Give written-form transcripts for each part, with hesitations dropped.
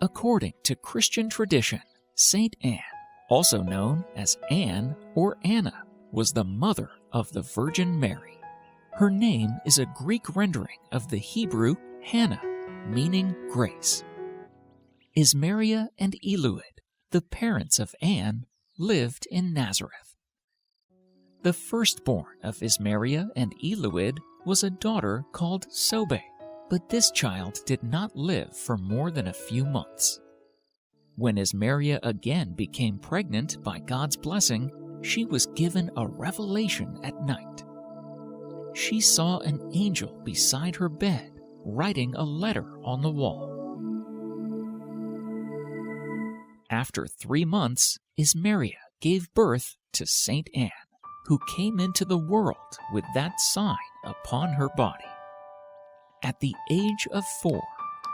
According to Christian tradition, Saint Anne, also known as Anne or Anna, was the mother of the Virgin Mary. Her name is a Greek rendering of the Hebrew Hannah, meaning grace. Ismaria and Eluid, the parents of Anne, lived in Nazareth. The firstborn of Ismaria and Eluid was a daughter called Sobe, but this child did not live for more than a few months. When Ismaria again became pregnant by God's blessing, she was given a revelation at night. She saw an angel beside her bed, writing a letter on the wall. After 3 months, Ismaria gave birth to Saint Anne, who came into the world with that sign upon her body. At the age of 4,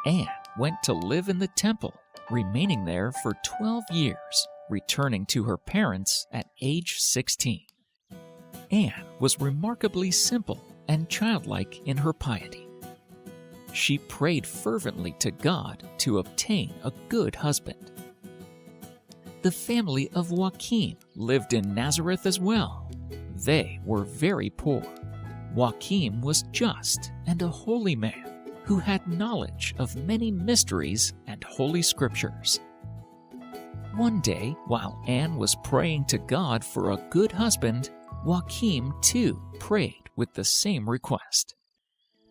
Anne went to live in the temple, remaining there for 12 years, returning to her parents at age 16. Anne was remarkably simple and childlike in her piety. She prayed fervently to God to obtain a good husband. The family of Joachim lived in Nazareth as well. They were very poor. Joachim was just and a holy man who had knowledge of many mysteries and holy scriptures. One day, while Anne was praying to God for a good husband, Joachim too prayed with the same request.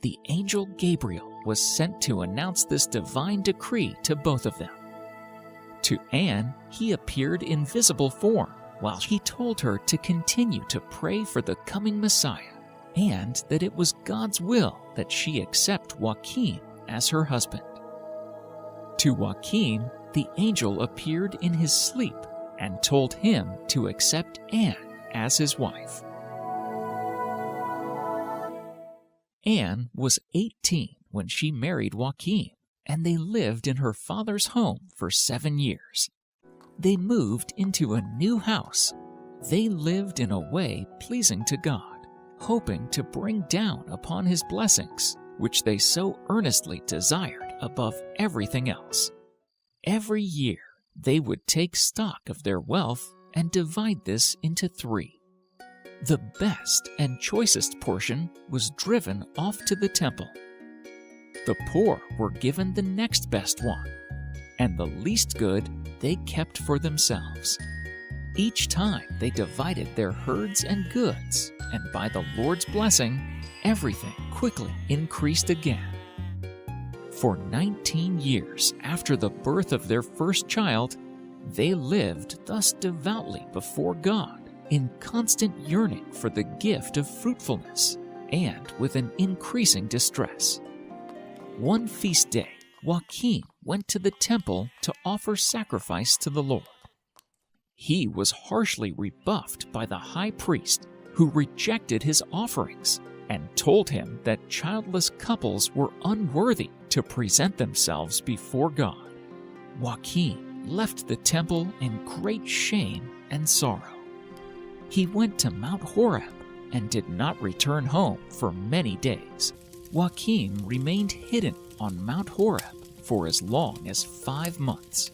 The angel Gabriel was sent to announce this divine decree to both of them. To Anne, he appeared in visible form, while he told her to continue to pray for the coming Messiah, and that it was God's will that she accept Joachim as her husband. To Joachim, the angel appeared in his sleep and told him to accept Anne as his wife. Anne was 18 when she married Joachim, and they lived in her father's home for 7 years. They moved into a new house. They lived in a way pleasing to God, hoping to bring down upon His blessings, which they so earnestly desired above everything else. Every year, they would take stock of their wealth and divide this into 3. The best and choicest portion was driven off to the temple. The poor were given the next best one, and the least good they kept for themselves. Each time they divided their herds and goods, and by the Lord's blessing, everything quickly increased again. For 19 years after the birth of their first child, they lived thus devoutly before God, in constant yearning for the gift of fruitfulness, and with an increasing distress. One feast day, Joachim went to the temple to offer sacrifice to the Lord. He was harshly rebuffed by the high priest, who rejected his offerings and told him that childless couples were unworthy to present themselves before God. Joachim left the temple in great shame and sorrow. He went to Mount Horeb and did not return home for many days. Joachim remained hidden on Mount Horeb for as long as 5 months.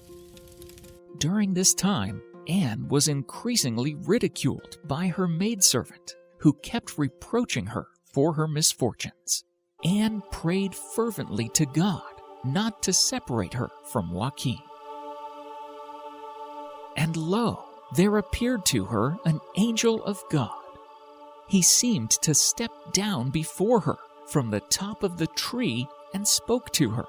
During this time, Anne was increasingly ridiculed by her maidservant, who kept reproaching her for her misfortunes. Anne prayed fervently to God not to separate her from Joachim. And lo, there appeared to her an angel of God. He seemed to step down before her from the top of the tree and spoke to her.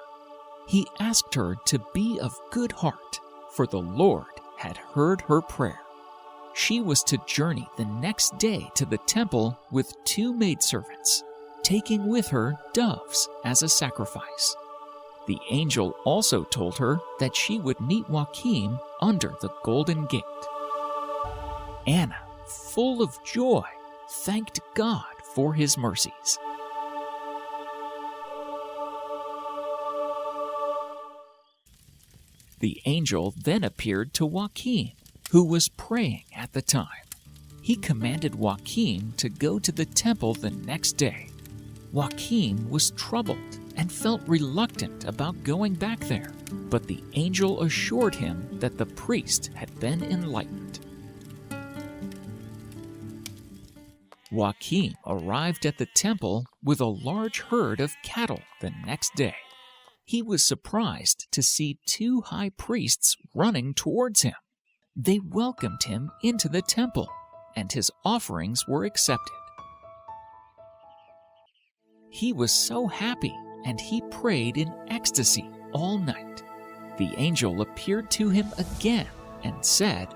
He asked her to be of good heart, for the Lord had heard her prayer. She was to journey the next day to the temple with 2 maidservants, taking with her doves as a sacrifice. The angel also told her that she would meet Joachim under the Golden Gate. Anna, full of joy, thanked God for His mercies. The angel then appeared to Joachim, who was praying at the time. He commanded Joachim to go to the temple the next day. Joachim was troubled and felt reluctant about going back there, but the angel assured him that the priest had been enlightened. Joachim arrived at the temple with a large herd of cattle the next day. He was surprised to see two high priests running towards him. They welcomed him into the temple, and his offerings were accepted. He was so happy, and he prayed in ecstasy all night. The angel appeared to him again and said,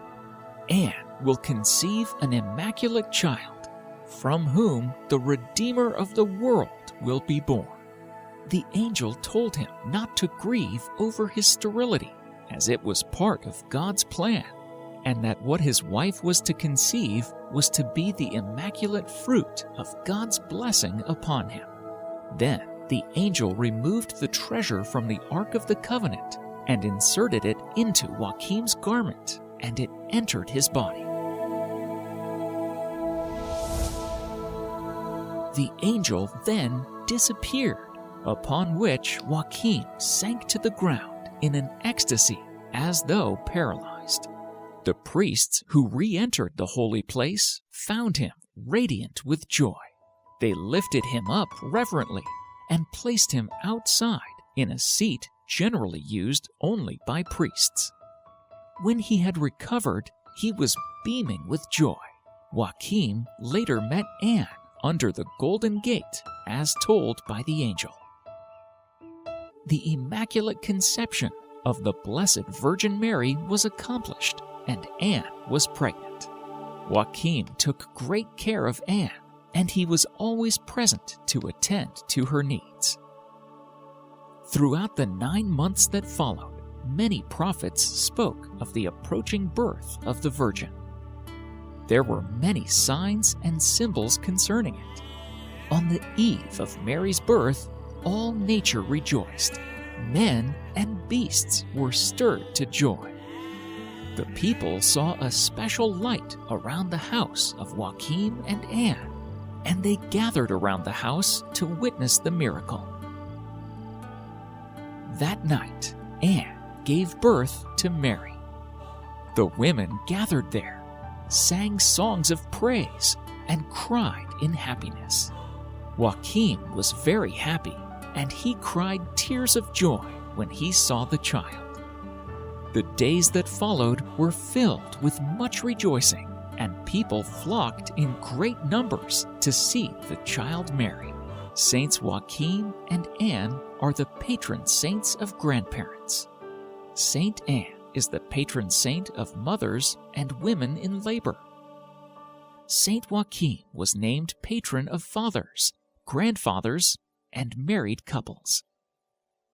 "Anne will conceive an immaculate child, from whom the Redeemer of the world will be born." The angel told him not to grieve over his sterility, as it was part of God's plan, and that what his wife was to conceive was to be the immaculate fruit of God's blessing upon him. Then the angel removed the treasure from the Ark of the Covenant and inserted it into Joachim's garment, and it entered his body. The angel then disappeared, upon which Joachim sank to the ground in an ecstasy as though paralyzed. The priests who re-entered the holy place found him radiant with joy. They lifted him up reverently and placed him outside in a seat generally used only by priests. When he had recovered, he was beaming with joy. Joachim later met Anne under the Golden Gate, as told by the angel. The Immaculate Conception of the Blessed Virgin Mary was accomplished, and Anne was pregnant. Joachim took great care of Anne, and he was always present to attend to her needs. Throughout the 9 months that followed, many prophets spoke of the approaching birth of the Virgin. There were many signs and symbols concerning it. On the eve of Mary's birth, all nature rejoiced. Men and beasts were stirred to joy. The people saw a special light around the house of Joachim and Anne, and they gathered around the house to witness the miracle. That night, Anne gave birth to Mary. The women gathered there, sang songs of praise, and cried in happiness. Joachim was very happy, and he cried tears of joy when he saw the child. The days that followed were filled with much rejoicing, and people flocked in great numbers to see the child Mary. Saints Joachim and Anne are the patron saints of grandparents. Saint Anne is the patron saint of mothers and women in labor. Saint Joachim was named patron of fathers, grandfathers, and married couples.